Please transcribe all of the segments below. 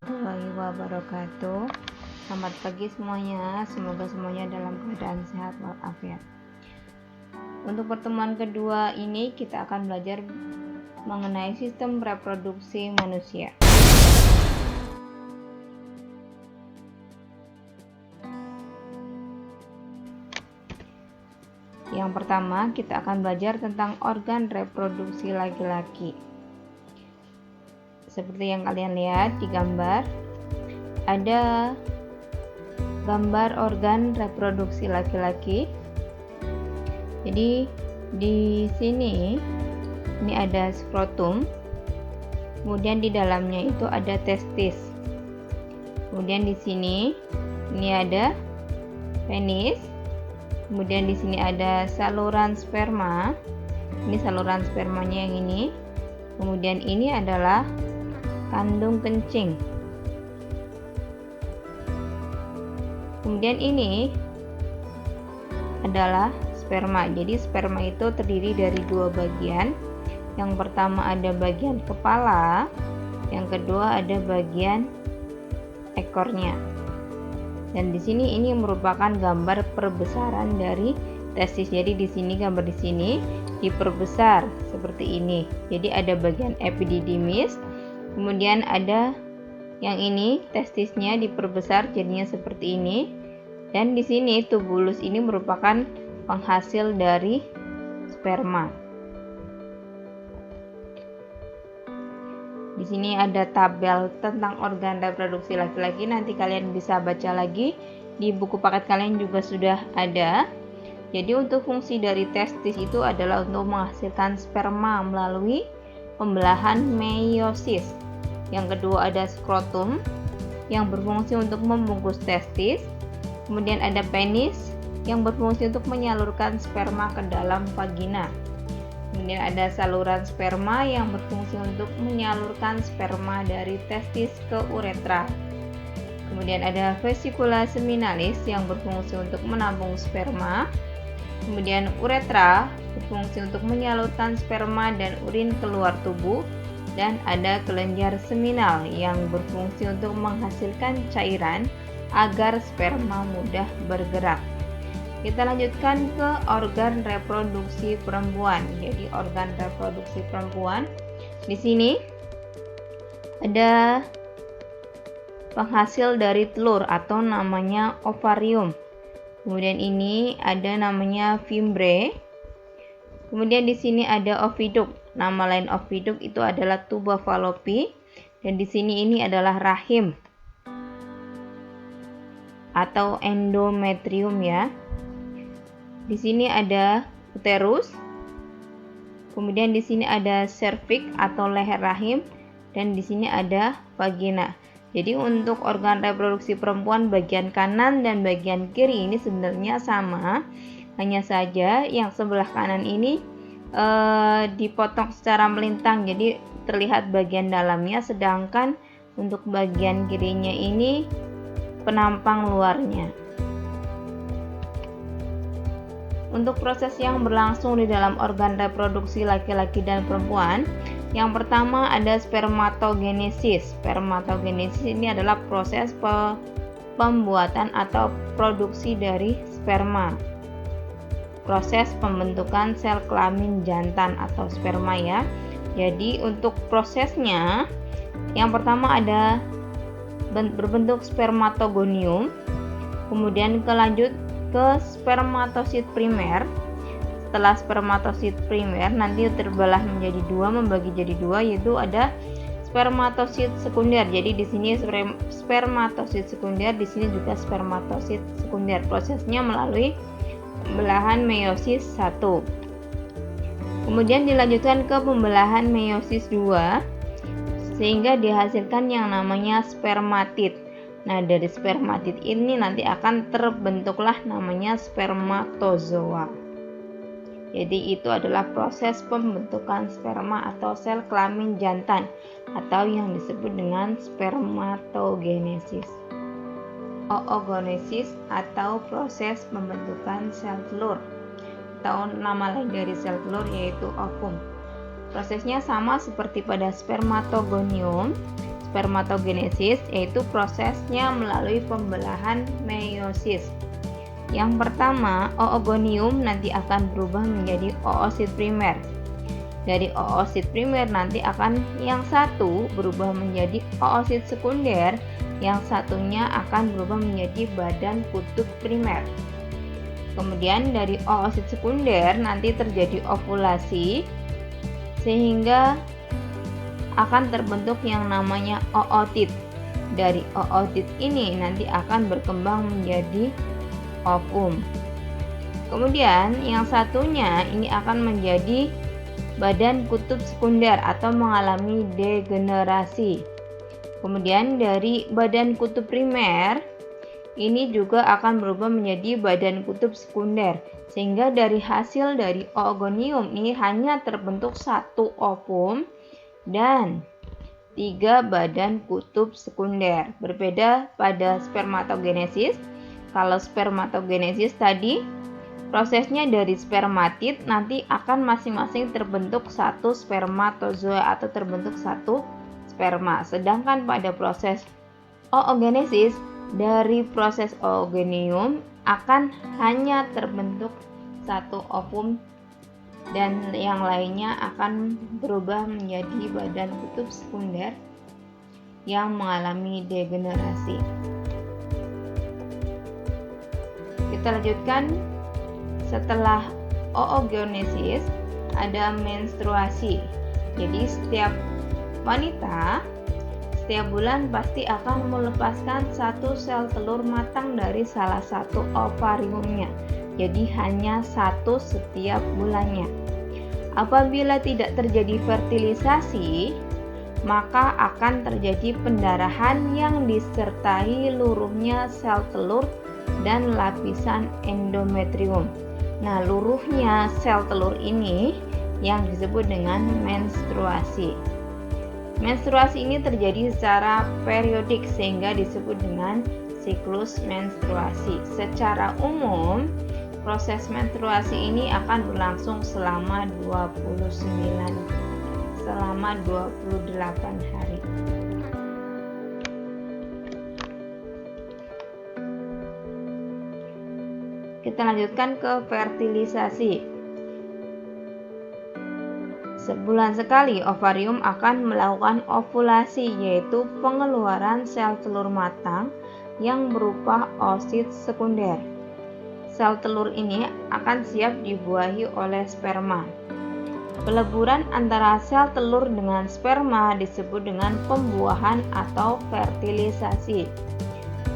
Warahmatullahi wabarakatuh. Selamat pagi semuanya. Semoga semuanya dalam keadaan sehat walafiat. Untuk pertemuan kedua ini kita akan belajar mengenai sistem reproduksi manusia. Yang pertama, kita akan belajar tentang organ reproduksi laki-laki. Seperti yang kalian lihat di gambar, ada gambar organ reproduksi laki-laki. Jadi di sini ini ada skrotum, kemudian di dalamnya itu ada testis. Kemudian di sini ini ada penis. Kemudian di sini ada saluran sperma. Ini saluran spermanya yang ini. Kemudian ini adalah kandung kencing. Kemudian ini adalah sperma. Jadi sperma itu terdiri dari dua bagian. Yang pertama ada bagian kepala, yang kedua ada bagian ekornya. Dan di sini ini merupakan gambar perbesaran dari testis. Jadi di sini gambar di sini diperbesar seperti ini. Jadi ada bagian epididymis, kemudian ada yang ini testisnya diperbesar jadinya seperti ini. Dan di sini tubulus ini merupakan penghasil dari sperma. Di sini ada tabel tentang organ reproduksi laki-laki. Nanti kalian bisa baca lagi di buku paket kalian juga sudah ada. Jadi untuk fungsi dari testis itu adalah untuk menghasilkan sperma melalui pembelahan meiosis. Yang kedua ada skrotum yang berfungsi untuk membungkus testis. Kemudian ada penis yang berfungsi untuk menyalurkan sperma ke dalam vagina. Kemudian ada saluran sperma yang berfungsi untuk menyalurkan sperma dari testis ke uretra. Kemudian ada vesicula seminalis yang berfungsi untuk menampung sperma. Kemudian uretra berfungsi untuk menyalurkan sperma dan urin keluar tubuh. Dan ada kelenjar seminal yang berfungsi untuk menghasilkan cairan agar sperma mudah bergerak. Kita lanjutkan ke organ reproduksi perempuan. Jadi organ reproduksi perempuan di sini ada penghasil dari telur atau namanya ovarium. Kemudian ini ada namanya fimbre. Kemudian di sini ada oviduk. Nama lain oviduk itu adalah tuba fallopi. Dan di sini ini adalah rahim atau endometrium ya. Di sini ada uterus. Kemudian di sini ada cervix atau leher rahim dan di sini ada vagina. Jadi untuk organ reproduksi perempuan bagian kanan dan bagian kiri ini sebenarnya sama. Hanya saja yang sebelah kanan ini dipotong secara melintang, jadi terlihat bagian dalamnya, sedangkan untuk bagian kirinya ini penampang luarnya. Untuk proses yang berlangsung di dalam organ reproduksi laki-laki dan perempuan, yang pertama ada spermatogenesis. Spermatogenesis ini adalah proses pembuatan atau produksi dari sperma. Proses pembentukan sel kelamin jantan atau sperma ya. Jadi untuk prosesnya yang pertama ada berbentuk spermatogonium, kemudian lanjut ke spermatosit primer. Setelah spermatosit primer nanti terbelah menjadi dua, membagi jadi dua, yaitu ada spermatosit sekunder. Jadi di sini spermatosit sekunder, di sini juga spermatosit sekunder. Prosesnya melalui pembelahan meiosis 1. Kemudian dilanjutkan ke pembelahan meiosis 2 sehingga dihasilkan yang namanya spermatid. Nah, dari spermatid ini nanti akan terbentuklah namanya spermatozoa. Jadi itu adalah proses pembentukan sperma atau sel kelamin jantan atau yang disebut dengan spermatogenesis. Oogenesis atau proses pembentukan sel telur atau nama lain dari sel telur yaitu ovum. Prosesnya sama seperti pada spermatogonium. spermatogenesis, yaitu prosesnya melalui pembelahan meiosis. Yang pertama, oogonium nanti akan berubah menjadi oosit primer. Dari oosit primer nanti akan yang satu berubah menjadi oosit sekunder, yang satunya akan berubah menjadi badan kutub primer. Kemudian dari oosit sekunder nanti terjadi ovulasi, sehingga akan terbentuk yang namanya ootit. Dari ootit ini nanti akan berkembang menjadi ovum. Kemudian yang satunya ini akan menjadi badan kutub sekunder atau mengalami degenerasi. Kemudian dari badan kutub primer ini juga akan berubah menjadi badan kutub sekunder, sehingga dari hasil dari oogonium ini hanya terbentuk satu ovum dan 3 badan kutub sekunder. Berbeda pada spermatogenesis. Kalau spermatogenesis tadi prosesnya dari spermatid nanti akan masing-masing terbentuk satu spermatozoa atau terbentuk satu sperma. Sedangkan pada proses oogenesis, dari proses oogonium akan hanya terbentuk satu ovum dan yang lainnya akan berubah menjadi badan kutub sekunder yang mengalami degenerasi. Kita lanjutkan. Setelah oogenesis ada menstruasi. Jadi setiap wanita setiap bulan pasti akan melepaskan satu sel telur matang dari salah satu ovariumnya. Jadi hanya satu setiap bulannya. Apabila tidak terjadi fertilisasi, maka akan terjadi pendarahan yang disertai luruhnya sel telur dan lapisan endometrium. Nah, luruhnya sel telur ini yang disebut dengan menstruasi. Menstruasi ini terjadi secara periodik sehingga disebut dengan siklus menstruasi. Secara umum, proses menstruasi ini akan berlangsung selama 28 hari. Kita lanjutkan ke fertilisasi. Sebulan sekali ovarium akan melakukan ovulasi, yaitu pengeluaran sel telur matang yang berupa oosit sekunder. Sel telur ini akan siap dibuahi oleh sperma. Peleburan antara sel telur dengan sperma disebut dengan pembuahan atau fertilisasi.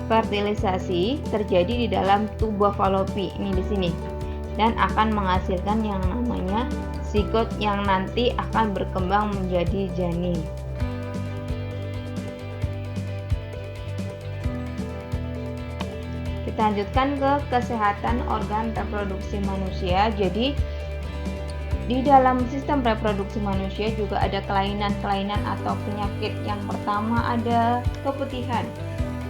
Fertilisasi terjadi di dalam tuba falopi ini di sini dan akan menghasilkan yang namanya zigot yang nanti akan berkembang menjadi janin. Kita lanjutkan ke kesehatan organ reproduksi manusia. Jadi di dalam sistem reproduksi manusia juga ada kelainan-kelainan atau penyakit. Yang pertama ada keputihan.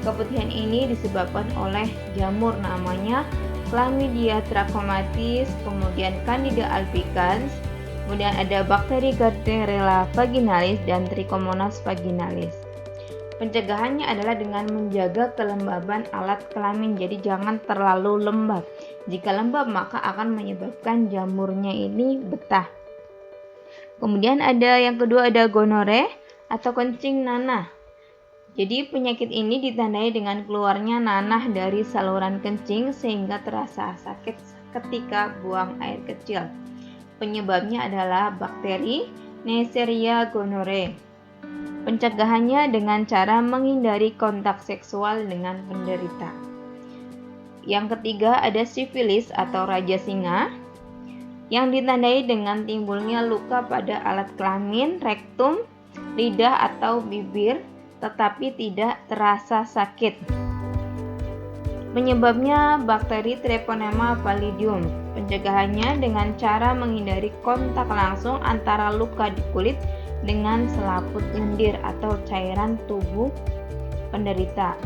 Keputihan ini disebabkan oleh jamur namanya Chlamydia trachomatis, kemudian Candida albicans, kemudian ada bakteri Gardnerella vaginalis dan Trichomonas vaginalis. Pencegahannya adalah dengan menjaga kelembaban alat kelamin, jadi jangan terlalu lembab. Jika lembab maka akan menyebabkan jamurnya ini betah. Kemudian ada yang kedua ada gonore atau kencing nanah. Jadi penyakit ini ditandai dengan keluarnya nanah dari saluran kencing sehingga terasa sakit ketika buang air kecil. Penyebabnya adalah bakteri Neisseria gonorrhoeae. Pencegahannya dengan cara menghindari kontak seksual dengan penderita. Yang ketiga ada sifilis atau raja singa yang ditandai dengan timbulnya luka pada alat kelamin, rektum, lidah atau bibir tetapi tidak terasa sakit. Penyebabnya bakteri Treponema pallidum. Pencegahannya dengan cara menghindari kontak langsung antara luka di kulit dengan selaput lendir atau cairan tubuh penderita.